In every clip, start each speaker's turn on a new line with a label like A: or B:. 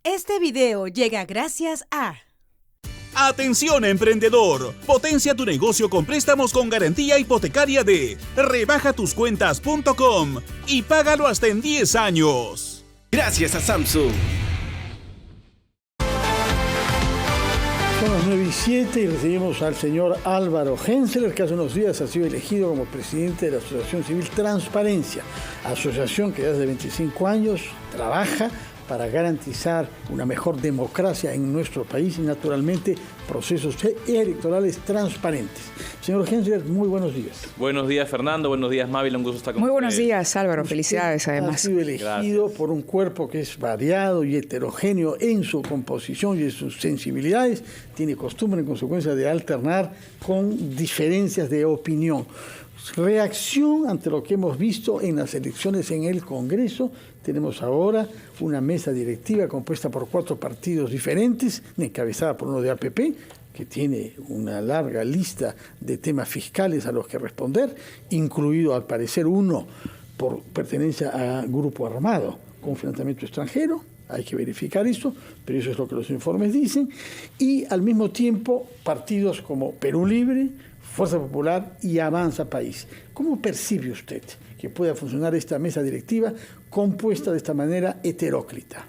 A: Este video llega gracias a...
B: Atención emprendedor, potencia tu negocio con préstamos con garantía hipotecaria de rebajatuscuentas.com y págalo hasta en 10 años.
C: Gracias a Samsung.
D: Son las 9:07 y recibimos al señor Álvaro Hensler, que hace unos días ha sido elegido como presidente de la Asociación Civil Transparencia, asociación que desde 25 años trabaja para garantizar una mejor democracia en nuestro país y, naturalmente, procesos electorales transparentes. Señor Hensler, muy buenos días.
E: Buenos días, Fernando. Buenos días, Mávila. Un gusto estar con
F: Muy buenos
E: ustedes.
F: días, Álvaro. Felicidades, además.
D: Ha sido elegido por un cuerpo que es variado y heterogéneo en su composición y en sus sensibilidades. Tiene costumbre, en consecuencia, de alternar con diferencias de opinión. Reacción ante lo que hemos visto en las elecciones en el Congreso. Tenemos ahora una mesa directiva compuesta por 4 partidos diferentes, encabezada por uno de APP, que tiene una larga lista de temas fiscales a los que responder, incluido, al parecer, uno por pertenencia a grupo armado con financiamiento extranjero. Hay que verificar eso, pero eso es lo que los informes dicen. Y, al mismo tiempo, partidos como Perú Libre, Fuerza Popular y Avanza País. ¿Cómo percibe usted que pueda funcionar esta mesa directiva compuesta de esta manera heteróclita?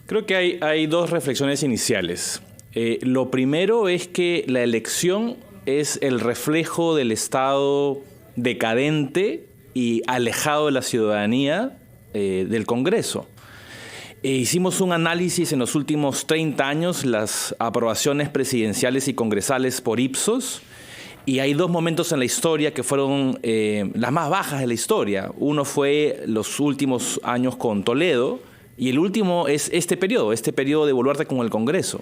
E: Creo que hay dos reflexiones iniciales. Lo primero es que la elección es el reflejo del Estado decadente y alejado de la ciudadanía del Congreso. Hicimos un análisis en los últimos 30 años, las aprobaciones presidenciales y congresales por Ipsos. Y hay 2 momentos en la historia que fueron las más bajas de la historia. Uno fue los últimos años con Toledo y el último es este periodo de Boluarte con el Congreso.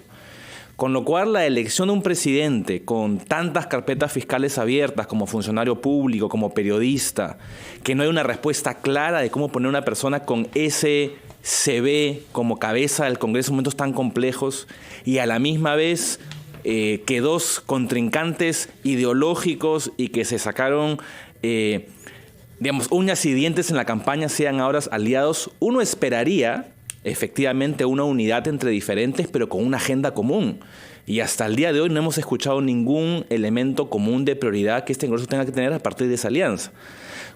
E: Con lo cual, la elección de un presidente con tantas carpetas fiscales abiertas como funcionario público, como periodista, que no hay una respuesta clara de cómo poner una persona con ese CV como cabeza del Congreso en momentos tan complejos y a la misma vez que 2 contrincantes ideológicos y que se sacaron, uñas y dientes en la campaña sean ahora aliados, uno esperaría efectivamente una unidad entre diferentes, pero con una agenda común. Y hasta el día de hoy no hemos escuchado ningún elemento común de prioridad que este Congreso tenga que tener a partir de esa alianza.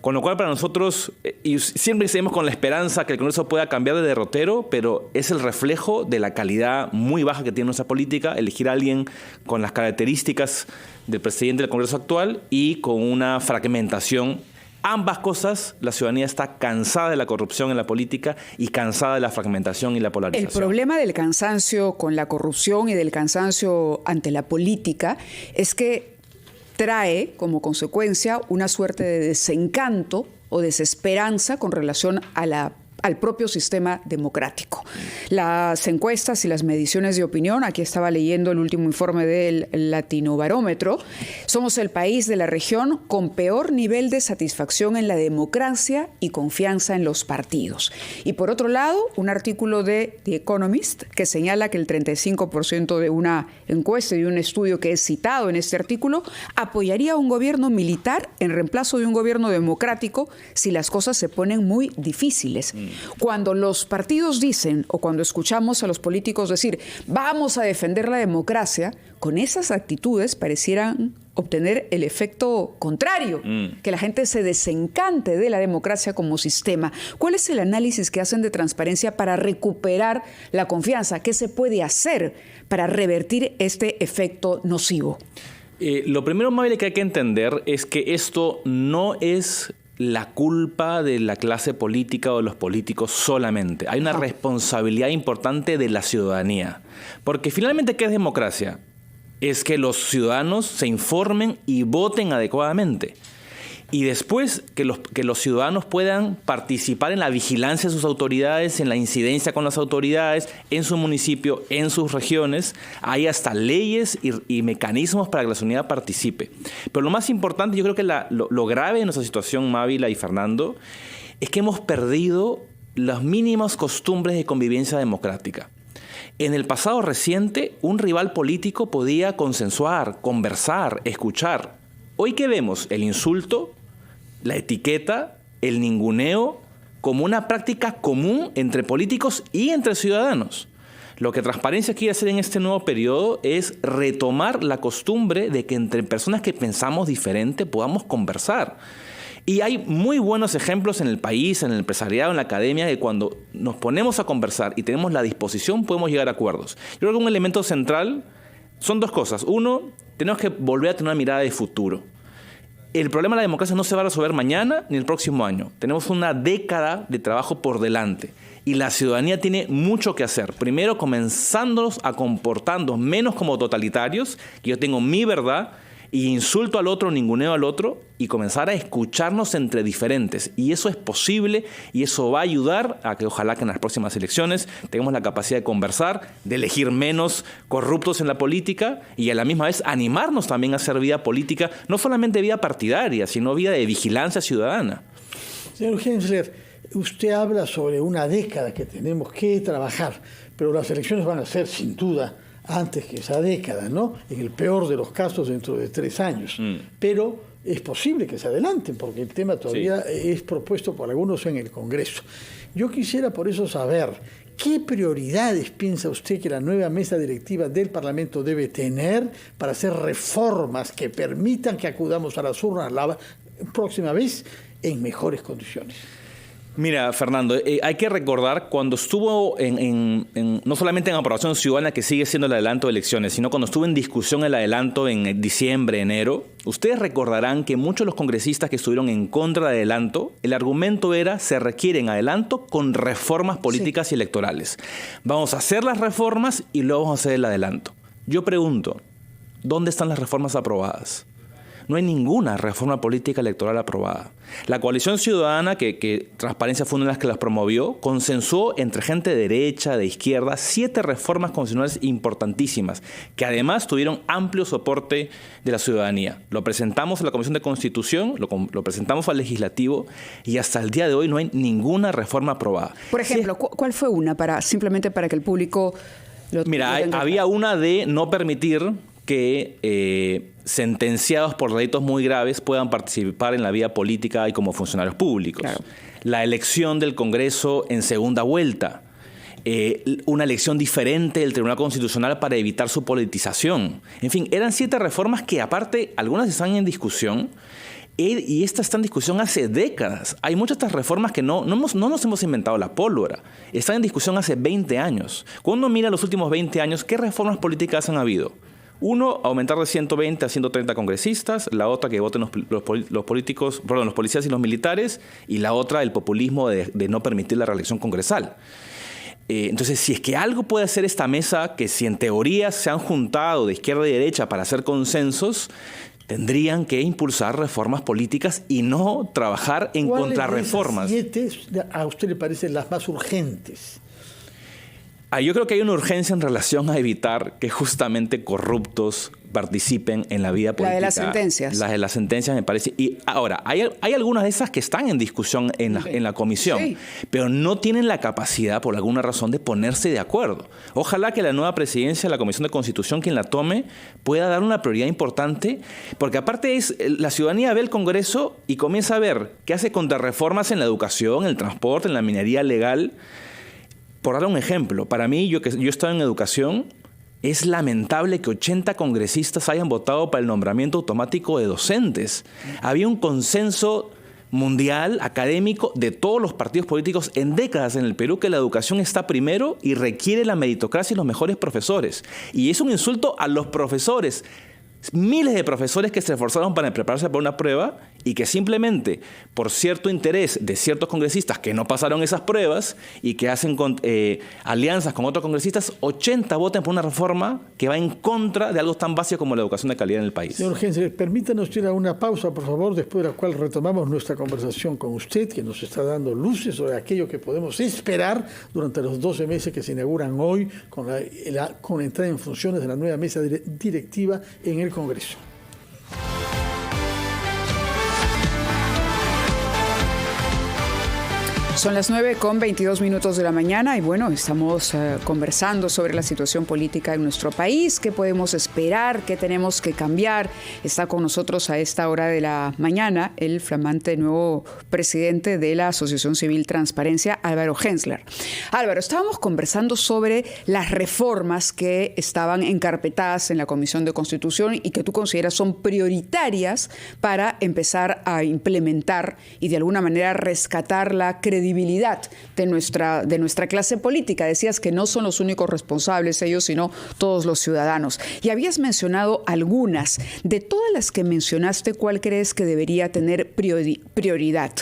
E: Con lo cual, para nosotros, y siempre seguimos con la esperanza que el Congreso pueda cambiar de derrotero, pero es el reflejo de la calidad muy baja que tiene nuestra política, elegir a alguien con las características del presidente del Congreso actual y con una fragmentación. Ambas cosas, la ciudadanía está cansada de la corrupción en la política y cansada de la fragmentación y la polarización.
F: El problema del cansancio con la corrupción y del cansancio ante la política es que trae como consecuencia una suerte de desencanto o desesperanza con relación a al propio sistema democrático. Las encuestas y las mediciones de opinión, aquí estaba leyendo el último informe del Latinobarómetro, somos el país de la región con peor nivel de satisfacción en la democracia y confianza en los partidos. Y por otro lado, un artículo de The Economist que señala que el 35% de una encuesta y un estudio que es citado en este artículo apoyaría a un gobierno militar en reemplazo de un gobierno democrático si las cosas se ponen muy difíciles. Cuando los partidos dicen o cuando escuchamos a los políticos decir vamos a defender la democracia, con esas actitudes parecieran obtener el efecto contrario, que la gente se desencante de la democracia como sistema. ¿Cuál es el análisis que hacen de transparencia para recuperar la confianza? ¿Qué se puede hacer para revertir este efecto nocivo?
E: Lo primero, Mabel, que hay que entender es que esto no es la culpa de la clase política o de los políticos solamente. Hay una responsabilidad importante de la ciudadanía. Porque finalmente, ¿qué es democracia? Es que los ciudadanos se informen y voten adecuadamente. Y después que los ciudadanos puedan participar en la vigilancia de sus autoridades, en la incidencia con las autoridades, en su municipio, en sus regiones. Hay hasta leyes y mecanismos para que la ciudadanía participe. Pero lo más importante, yo creo que lo grave de nuestra situación, Mávila y Fernando, es que hemos perdido las mínimas costumbres de convivencia democrática. En el pasado reciente, un rival político podía consensuar, conversar, escuchar. Hoy, ¿qué vemos? El insulto, la etiqueta, el ninguneo como una práctica común entre políticos y entre ciudadanos. Lo que Transparencia quiere hacer en este nuevo periodo es retomar la costumbre de que entre personas que pensamos diferente podamos conversar. Y hay muy buenos ejemplos en el país, en el empresariado, en la academia, de cuando nos ponemos a conversar y tenemos la disposición, podemos llegar a acuerdos. Yo creo que un elemento central son dos cosas. Uno, tenemos que volver a tener una mirada de futuro. El problema de la democracia no se va a resolver mañana ni el próximo año. Tenemos una década de trabajo por delante y la ciudadanía tiene mucho que hacer. Primero, comenzándonos a comportarnos menos como totalitarios, que yo tengo mi verdad y insulto al otro, ninguneo al otro, y comenzar a escucharnos entre diferentes. Y eso es posible y eso va a ayudar a que ojalá que en las próximas elecciones tengamos la capacidad de conversar, de elegir menos corruptos en la política y a la misma vez animarnos también a hacer vida política, no solamente vida partidaria, sino vida de vigilancia ciudadana.
D: Señor Hensler, usted habla sobre una década que tenemos que trabajar, pero las elecciones van a ser sin duda antes que esa década, ¿no? En el peor de los casos dentro de 3 años. Pero es posible que se adelanten, porque el tema todavía es propuesto por algunos en el Congreso. Yo quisiera por eso saber, ¿qué prioridades piensa usted que la nueva mesa directiva del Parlamento debe tener para hacer reformas que permitan que acudamos a las urnas la próxima vez en mejores condiciones?
E: Mira, Fernando, hay que recordar cuando estuvo no solamente en aprobación ciudadana, que sigue siendo el adelanto de elecciones, sino cuando estuvo en discusión el adelanto en diciembre, enero, ustedes recordarán que muchos de los congresistas que estuvieron en contra del adelanto, el argumento era: se requieren adelanto con reformas políticas y electorales. Vamos a hacer las reformas y luego vamos a hacer el adelanto. Yo pregunto, ¿dónde están las reformas aprobadas? No hay ninguna reforma política electoral aprobada. La coalición ciudadana, que Transparencia fue una de las que las promovió, consensuó entre gente de derecha, de izquierda, 7 reformas constitucionales importantísimas, que además tuvieron amplio soporte de la ciudadanía. Lo presentamos a la Comisión de Constitución, lo presentamos al Legislativo, y hasta el día de hoy no hay ninguna reforma aprobada.
F: Por ejemplo, ¿cuál fue una simplemente para que el público lo
E: Mira,
F: tenga
E: había
F: claro?
E: una de no permitir que sentenciados por delitos muy graves puedan participar en la vida política y como funcionarios públicos.
F: Claro.
E: La elección del Congreso en segunda vuelta. Una elección diferente del Tribunal Constitucional para evitar su politización. En fin, eran 7 reformas que aparte algunas están en discusión y esta está en discusión hace décadas. Hay muchas de estas reformas que no nos hemos inventado la pólvora. Están en discusión hace 20 años. Cuando uno mira los últimos 20 años, ¿qué reformas políticas han habido? Uno, aumentar de 120 a 130 congresistas. La otra, que voten los policías y los militares. Y la otra, el populismo de no permitir la reelección congresal. Entonces, si es que algo puede hacer esta mesa, que si en teoría se han juntado de izquierda y derecha para hacer consensos, tendrían que impulsar reformas políticas y no trabajar en contrarreformas.
D: ¿Cuáles de esas 7 a usted le parecen las más urgentes?
E: Yo creo que hay una urgencia en relación a evitar que justamente corruptos participen en la vida política.
F: La de las sentencias.
E: Las de las sentencias, me parece. Y ahora, hay algunas de esas que están en discusión en la comisión,
F: Sí.
E: pero no tienen la capacidad, por alguna razón, de ponerse de acuerdo. Ojalá que la nueva presidencia de la Comisión de Constitución, quien la tome, pueda dar una prioridad importante, porque aparte la ciudadanía ve el Congreso y comienza a ver qué hace contrarreformas en la educación, en el transporte, en la minería legal. Por dar un ejemplo, para mí, yo he estado en educación, es lamentable que 80 congresistas hayan votado para el nombramiento automático de docentes. Había un consenso mundial, académico, de todos los partidos políticos en décadas en el Perú, que la educación está primero y requiere la meritocracia y los mejores profesores. Y es un insulto a los profesores. Miles de profesores que se esforzaron para prepararse para una prueba y que simplemente por cierto interés de ciertos congresistas que no pasaron esas pruebas y que hacen alianzas con otros congresistas, 80 voten por una reforma que va en contra de algo tan básico como la educación de calidad en el país.
D: Señor Hensler, permítanos ir a una pausa, por favor, después de la cual retomamos nuestra conversación con usted, que nos está dando luces sobre aquello que podemos esperar durante los 12 meses que se inauguran hoy con la entrada en funciones de la nueva mesa directiva en el Congreso.
F: Son las 9:22 de la mañana y bueno, estamos conversando sobre la situación política en nuestro país, qué podemos esperar, qué tenemos que cambiar. Está con nosotros a esta hora de la mañana el flamante nuevo presidente de la Asociación Civil Transparencia, Álvaro Hensler. Álvaro, estábamos conversando sobre las reformas que estaban encarpetadas en la Comisión de Constitución y que tú consideras son prioritarias para empezar a implementar y de alguna manera rescatar la credibilidad de nuestra clase política. Decías que no son los únicos responsables ellos, sino todos los ciudadanos. Y habías mencionado algunas. De todas las que mencionaste, ¿cuál crees que debería tener prioridad?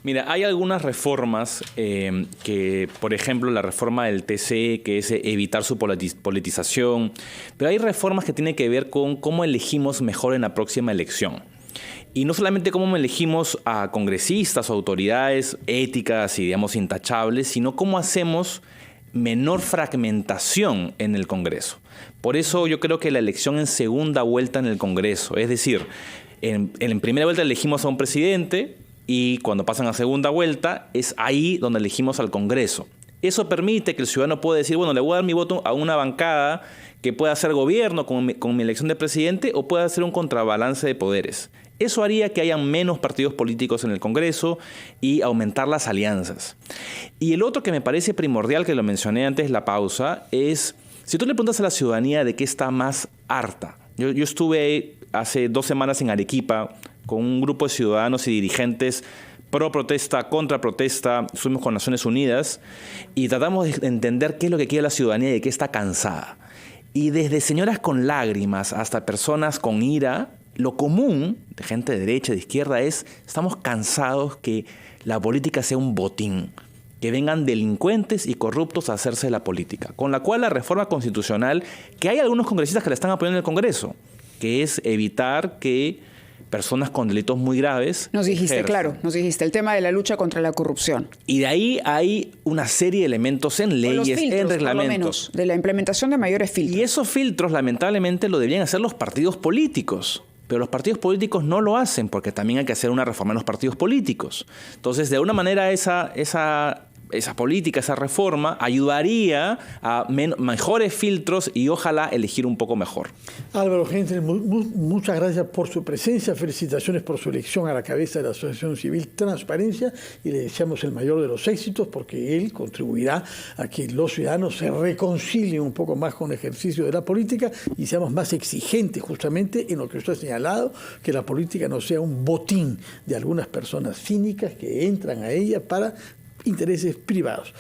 E: Mira, hay algunas reformas que, por ejemplo, la reforma del TCE, que es evitar su politización, pero hay reformas que tienen que ver con cómo elegimos mejor en la próxima elección. Y no solamente cómo elegimos a congresistas o autoridades éticas y, digamos, intachables, sino cómo hacemos menor fragmentación en el Congreso. Por eso yo creo que la elección en segunda vuelta en el Congreso, es decir, en primera vuelta elegimos a un presidente y cuando pasan a segunda vuelta es ahí donde elegimos al Congreso. Eso permite que el ciudadano pueda decir, bueno, le voy a dar mi voto a una bancada que pueda hacer gobierno con mi elección de presidente o pueda hacer un contrabalance de poderes. Eso haría que haya menos partidos políticos en el Congreso y aumentar las alianzas. Y el otro que me parece primordial, que lo mencioné antes de la pausa, es si tú le preguntas a la ciudadanía de qué está más harta. Yo estuve hace 2 semanas en Arequipa con un grupo de ciudadanos y dirigentes pro protesta, contra protesta, fuimos con Naciones Unidas y tratamos de entender qué es lo que quiere la ciudadanía y de qué está cansada. Y desde señoras con lágrimas hasta personas con ira, lo común de gente de derecha, de izquierda, es estamos cansados que la política sea un botín, que vengan delincuentes y corruptos a hacerse de la política. Con la cual la reforma constitucional, que hay algunos congresistas que la están apoyando en el Congreso, que es evitar que personas con delitos muy graves
F: nos dijiste,
E: ejerzan.
F: claro, nos dijiste el tema de la lucha contra la corrupción.
E: Y de ahí hay una serie de elementos en leyes,
F: filtros,
E: en reglamentos.
F: por lo menos, de la implementación de mayores filtros.
E: Y esos filtros, lamentablemente, lo deberían hacer los partidos políticos. Pero los partidos políticos no lo hacen porque también hay que hacer una reforma en los partidos políticos. Entonces, de alguna manera, esa política, esa reforma, ayudaría a mejores filtros y ojalá elegir un poco mejor.
D: Álvaro Hensler, muchas gracias por su presencia, felicitaciones por su elección a la cabeza de la Asociación Civil Transparencia y le deseamos el mayor de los éxitos porque él contribuirá a que los ciudadanos se reconcilien un poco más con el ejercicio de la política y seamos más exigentes justamente en lo que usted ha señalado, que la política no sea un botín de algunas personas cínicas que entran a ella para intereses privados.